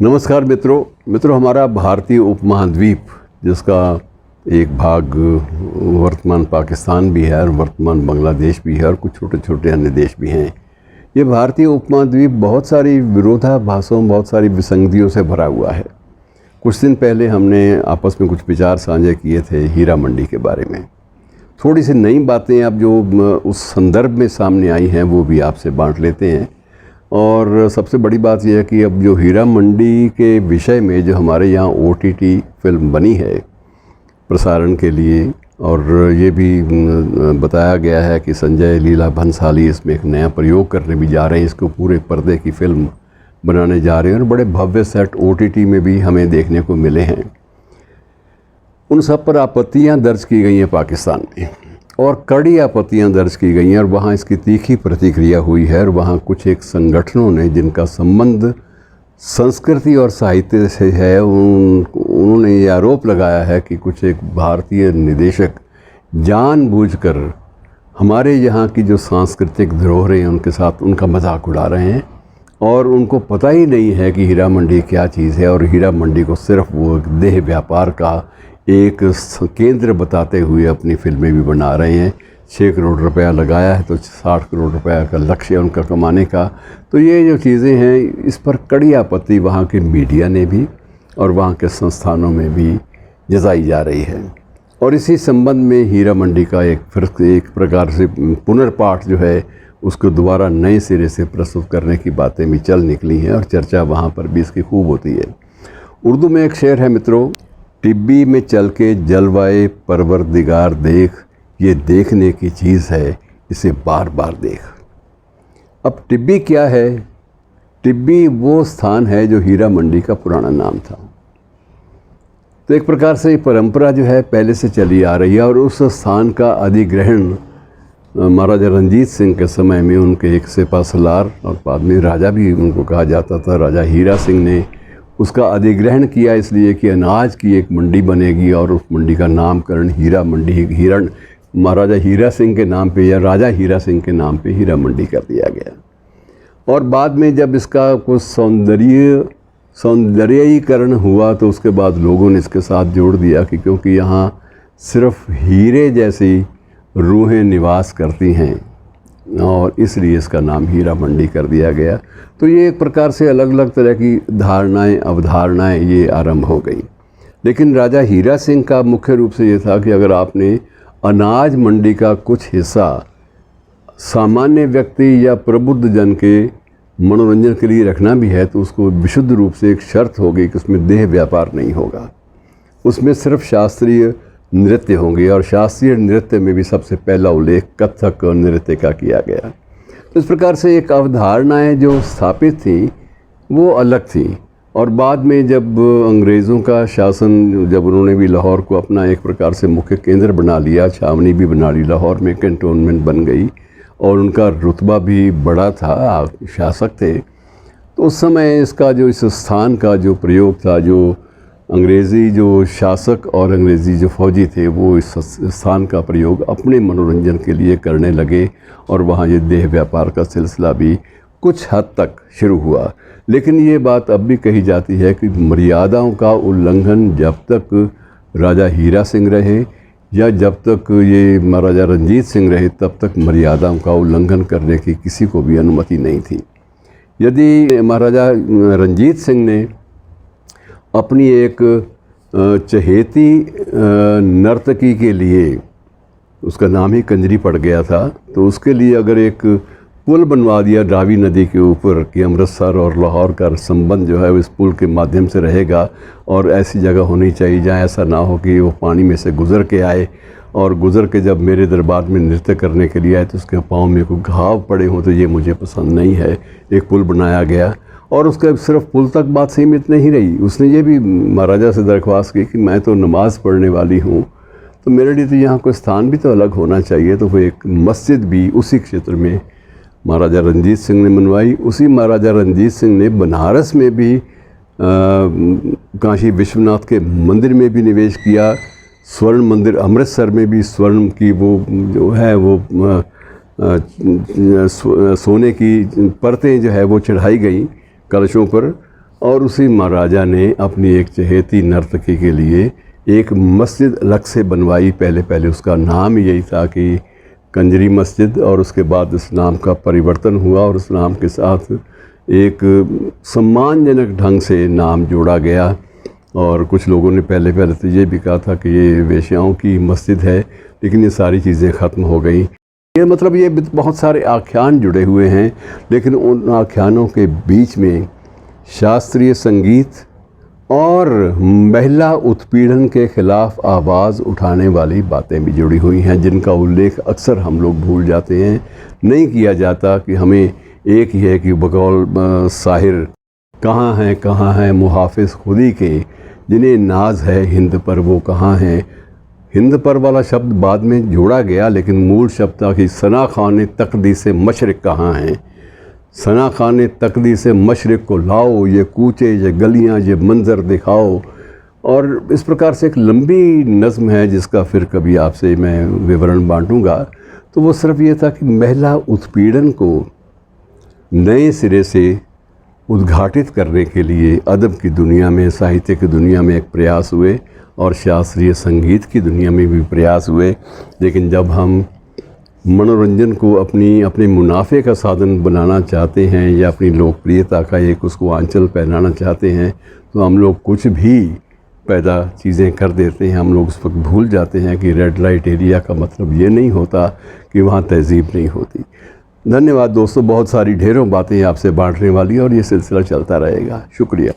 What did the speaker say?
नमस्कार मित्रों, हमारा भारतीय उपमहाद्वीप जिसका एक भाग वर्तमान पाकिस्तान भी है और वर्तमान बांग्लादेश भी है और कुछ छोटे छोटे अन्य देश भी हैं। ये भारतीय उपमहाद्वीप बहुत सारी विरोधाभासों, बहुत सारी विसंगतियों से भरा हुआ है। कुछ दिन पहले हमने आपस में कुछ विचार साझा किए थे हीरा मंडी के बारे में। थोड़ी सी नई बातें अब जो उस संदर्भ में सामने आई हैं वो भी आपसे बांट लेते हैं। और सबसे बड़ी बात यह है कि अब जो हीरा मंडी के विषय में जो हमारे यहाँ OTT फिल्म बनी है प्रसारण के लिए, और ये भी बताया गया है कि संजय लीला भंसाली इसमें एक नया प्रयोग करने भी जा रहे हैं। इसको पूरे पर्दे की फ़िल्म बनाने जा रहे हैं और बड़े भव्य सेट OTT में भी हमें देखने को मिले हैं। उन सब पर आपत्तियां दर्ज की गई हैं पाकिस्तान में, और कड़ी आपत्तियां दर्ज की गई हैं, और वहाँ इसकी तीखी प्रतिक्रिया हुई है। और वहाँ कुछ एक संगठनों ने जिनका संबंध संस्कृति और साहित्य से है, उन्होंने ये आरोप लगाया है कि कुछ एक भारतीय निदेशक जानबूझकर हमारे यहाँ की जो सांस्कृतिक धरोहरें हैं उनके साथ उनका मजाक उड़ा रहे हैं, और उनको पता ही नहीं है कि हीरा मंडी क्या चीज़ है। और हीरा मंडी को सिर्फ वो देह व्यापार का एक केंद्र बताते हुए अपनी फिल्में भी बना रहे हैं। 6 करोड़ रुपया लगाया है तो 60 करोड़ रुपया का लक्ष्य है उनका कमाने का। तो ये जो चीज़ें हैं इस पर कड़ी आपत्ति वहाँ के मीडिया ने भी और वहाँ के संस्थानों में भी जताई जा रही है। और इसी संबंध में हीरा मंडी का एक प्रकार से पुनर्पाठ जो है उसको दोबारा नए सिरे से प्रस्तुत करने की बातें भी चल निकली हैं, और चर्चा वहाँ पर भी इसकी खूब होती है। उर्दू में एक शेर है मित्रों, टिब्बी में चल के जलवाए परवरदिगार देख, ये देखने की चीज़ है इसे बार बार देख। अब टिब्बी क्या है? टिब्बी वो स्थान है जो हीरा मंडी का पुराना नाम था। तो एक प्रकार से परंपरा जो है पहले से चली आ रही है, और उस स्थान का अधिग्रहण महाराजा रंजीत सिंह के समय में उनके एक सिपा सलार और बाद में राजा भी उनको कहा जाता था, राजा हीरा सिंह ने उसका अधिग्रहण किया, इसलिए कि अनाज की एक मंडी बनेगी और उस मंडी का नामकरण हीरा मंडी महाराजा हीरा सिंह के नाम पे या राजा हीरा सिंह के नाम पे हीरा मंडी कर दिया गया। और बाद में जब इसका कुछ सौंदर्यीकरण हुआ तो उसके बाद लोगों ने इसके साथ जोड़ दिया कि क्योंकि यहाँ सिर्फ हीरे जैसी रूहें निवास करती हैं और इसलिए इसका नाम हीरा मंडी कर दिया गया। तो ये एक प्रकार से अलग अलग तरह की धारणाएं, अवधारणाएं ये आरंभ हो गई। लेकिन राजा हीरा सिंह का मुख्य रूप से ये था कि अगर आपने अनाज मंडी का कुछ हिस्सा सामान्य व्यक्ति या प्रबुद्ध जन के मनोरंजन के लिए रखना भी है तो उसको विशुद्ध रूप से एक शर्त होगी कि उसमें देह व्यापार नहीं होगा, उसमें सिर्फ शास्त्रीय नृत्य होंगे। और शास्त्रीय नृत्य में भी सबसे पहला उल्लेख कथक नृत्य का किया गया। तो इस प्रकार से एक अवधारणाएं जो स्थापित थी वो अलग थी। और बाद में जब अंग्रेज़ों का शासन, जब उन्होंने भी लाहौर को अपना एक प्रकार से मुख्य केंद्र बना लिया, छावनी भी बना ली, लाहौर में कैंटोनमेंट बन गई और उनका रुतबा भी बड़ा था, शासक थे, तो उस समय इसका जो इस स्थान का जो प्रयोग था, जो अंग्रेज़ी जो शासक और अंग्रेज़ी जो फ़ौजी थे वो इस स्थान का प्रयोग अपने मनोरंजन के लिए करने लगे, और वहाँ ये देह व्यापार का सिलसिला भी कुछ हद तक शुरू हुआ। लेकिन ये बात अब भी कही जाती है कि मर्यादाओं का उल्लंघन जब तक राजा हीरा सिंह रहे या जब तक ये महाराजा रंजीत सिंह रहे तब तक मर्यादाओं का उल्लंघन करने की किसी को भी अनुमति नहीं थी। यदि महाराजा रंजीत सिंह ने अपनी एक चहेती नर्तकी के लिए, उसका नाम ही कंजरी पड़ गया था, तो उसके लिए अगर एक पुल बनवा दिया रावी नदी के ऊपर कि अमृतसर और लाहौर का संबंध जो है वो इस पुल के माध्यम से रहेगा, और ऐसी जगह होनी चाहिए जहाँ ऐसा ना हो कि वो पानी में से गुज़र के आए और गुज़र के जब मेरे दरबार में नृत्य करने के लिए आए तो उसके पाँव में कोई घाव पड़े हों, तो ये मुझे पसंद नहीं है। एक पुल बनाया गया, और उसका सिर्फ पुल तक बात सीमित नहीं रही, उसने ये भी महाराजा से दरख्वास्त की कि मैं तो नमाज़ पढ़ने वाली हूँ, तो मेरे लिए तो यहाँ कोई स्थान भी तो अलग होना चाहिए। तो वो एक मस्जिद भी उसी क्षेत्र में महाराजा रंजीत सिंह ने बनवाई। उसी महाराजा रंजीत सिंह ने बनारस में भी काशी विश्वनाथ के मंदिर में भी निवेश किया, स्वर्ण मंदिर अमृतसर में भी स्वर्ण की वो जो है वो सोने की परतें जो है वो चढ़ाई गई कलशों पर, और उसी महाराजा ने अपनी एक चहेती नर्तकी के लिए एक मस्जिद अलग से बनवाई। पहले पहले उसका नाम यही था कि कंजरी मस्जिद, और उसके बाद इस नाम का परिवर्तन हुआ और उस नाम के साथ एक सम्मानजनक ढंग से नाम जोड़ा गया। और कुछ लोगों ने पहले पहले तो ये भी कहा था कि ये वेश्याओं की मस्जिद है, लेकिन ये सारी चीज़ें ख़त्म हो गई। ये मतलब ये बहुत सारे आख्यान जुड़े हुए हैं, लेकिन उन आख्यानों के बीच में शास्त्रीय संगीत और महिला उत्पीड़न के ख़िलाफ़ आवाज़ उठाने वाली बातें भी जुड़ी हुई हैं, जिनका उल्लेख अक्सर हम लोग भूल जाते हैं। नहीं किया जाता कि हमें एक ही है कि बकौल साहिर कहाँ हैं मुहाफ़िज़ खुदी के, जिन्हें नाज है हिंद पर वो कहाँ हैं। हिंद पर वाला शब्द बाद में जोड़ा गया, लेकिन मूल शब्द था कि सना खान तकदी से मशरिक़ कहाँ हैं। सना खान तकदी से मशरिक़ को लाओ, ये कूचे, ये गलियाँ, ये मंज़र दिखाओ। और इस प्रकार से एक लंबी नज़्म है जिसका फिर कभी आपसे मैं विवरण बांटूँगा। तो वो सिर्फ ये था कि महिला उत्पीड़न को नए सिरे से उद्घाटित करने के लिए अदब की दुनिया में, साहित्य की दुनिया में एक प्रयास हुए, और शास्त्रीय संगीत की दुनिया में भी प्रयास हुए। लेकिन जब हम मनोरंजन को अपने मुनाफे का साधन बनाना चाहते हैं या अपनी लोकप्रियता का एक उसको आंचल पहनाना चाहते हैं, तो हम लोग कुछ भी पैदा चीज़ें कर देते हैं। हम लोग उस वक्त भूल जाते हैं कि रेड लाइट एरिया का मतलब ये नहीं होता कि वहाँ तहज़ीब नहीं होती। धन्यवाद दोस्तों, बहुत सारी ढेरों बातें आपसे बांटने वाली, और ये सिलसिला चलता रहेगा। शुक्रिया।